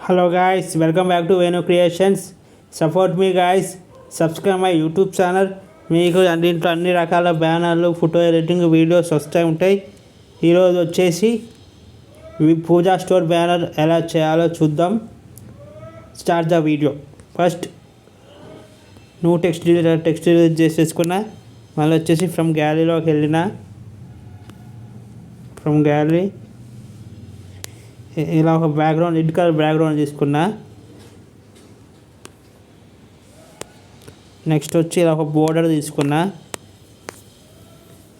Hello guys, welcome back to Venu Creations. Support me guys, subscribe my YouTube channel. మీకు దీంట్లో అన్ని రకాల బ్యానర్లు, ఫోటో ఎడిటింగ్ వీడియోస్ వస్తూ ఉంటాయి. ఈరోజు వచ్చేసి పూజా స్టోర్ బ్యానర్ ఎలా చేయాలో చూద్దాం. Start the video. ఫస్ట్ నువ్వు టెక్స్ట్ డిలీట్ చేసేసుకున్నా. మళ్ళీ వచ్చేసి ఫ్రమ్ గ్యాలరీలోకి వెళ్ళిన. ఫ్రమ్ గ్యాలరీ ఇలా ఒక బ్యాక్గ్రౌండ్ రెడ్ కలర్ బ్యాక్గ్రౌండ్ తీసుకున్నా. నెక్స్ట్ వచ్చి ఇలా ఒక బోర్డర్ తీసుకున్నా.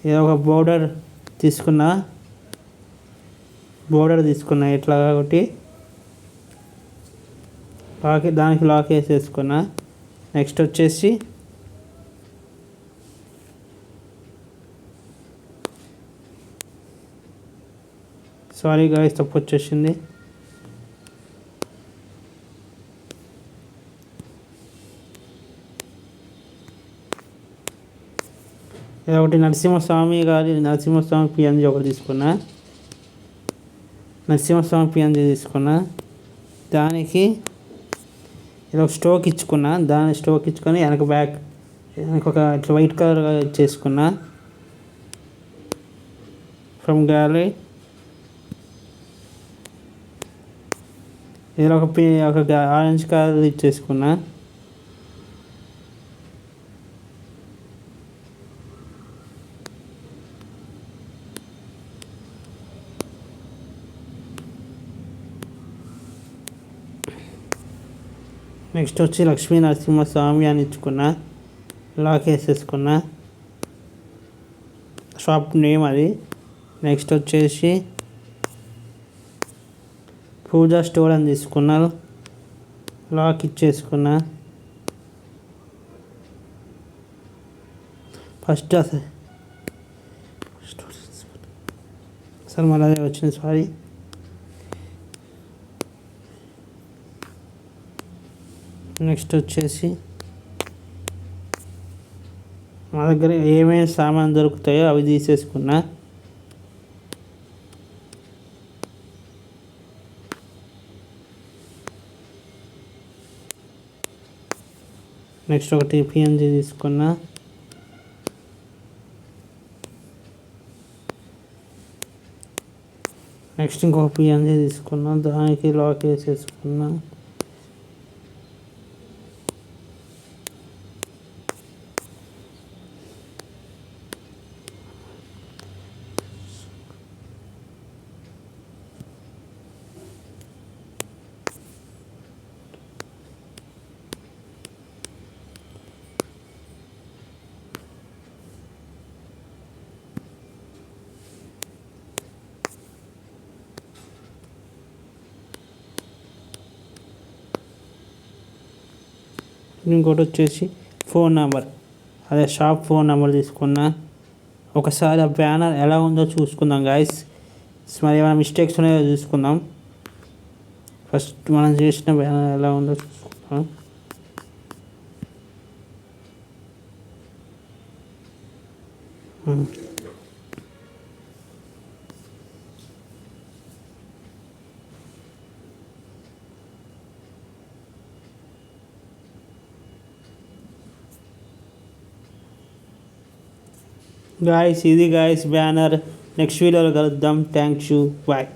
ఇలా ఒక బోర్డర్ తీసుకున్నా ఇట్లా ఒకటి దానికి లాక్ వేసేసుకున్నా. నెక్స్ట్ వచ్చేసి సారీ గాయ్స్, తప్పు వచ్చేసింది. ఇది ఒకటి నరసింహస్వామి పిఎన్జీ ఒకటి తీసుకున్నా. నరసింహస్వామి పిఎన్జీ తీసుకున్నా. దానికి ఇలా ఒక స్టోక్ ఇచ్చుకున్నా. దాని స్టోక్ ఇచ్చుకొని వెనక ఒక ఇట్లా వైట్ కలర్గా చేసుకున్నా. ఫ్రమ్ గ్యాలరీ ఇలా ఒక ఆరెంజ్ కలర్ ఇచ్చేసుకున్నా. నెక్స్ట్ వచ్చి లక్ష్మీ నరసింహస్వామి అని ఇచ్చుకున్నా. లాక్ వేసేసుకున్నా. షాప్ నేమ్ అది. నెక్స్ట్ వచ్చేసి పూజా స్టోర్ అని తీసుకున్నా. లాక్ ఇచ్చేసుకున్నా. ఫస్ట్ అసలు మళ్ళీ అదే వచ్చింది, సారీ. నెక్స్ట్ వచ్చేసి మా దగ్గర ఏమేమి సామాన్ దొరుకుతాయో అవి తీసేసుకున్నా. నెక్స్ట్ ఒకటి పిఎన్జీ తీసుకున్నా. నెక్స్ట్ ఇంకొక పిఎన్జీ తీసుకున్నా. దానికి లాక్ వేసేసుకున్నా. ఇంకోటి వచ్చేసి ఫోన్ నెంబర్, అదే షాప్ ఫోన్ నెంబర్ తీసుకున్నా. ఒకసారి ఆ బ్యానర్ ఎలా ఉందో చూసుకుందాం గాయస్. మరి ఏమైనా మిస్టేక్స్ ఉన్నాయో చూసుకుందాం. ఫస్ట్ మనం చేసిన బ్యానర్ ఎలా ఉందో చూసుకుందాం. గాయస్ ఇది గాయస్ బ్యానర్. నెక్స్ట్ వీడియోలో కలుద్దాం. Thank you, bye.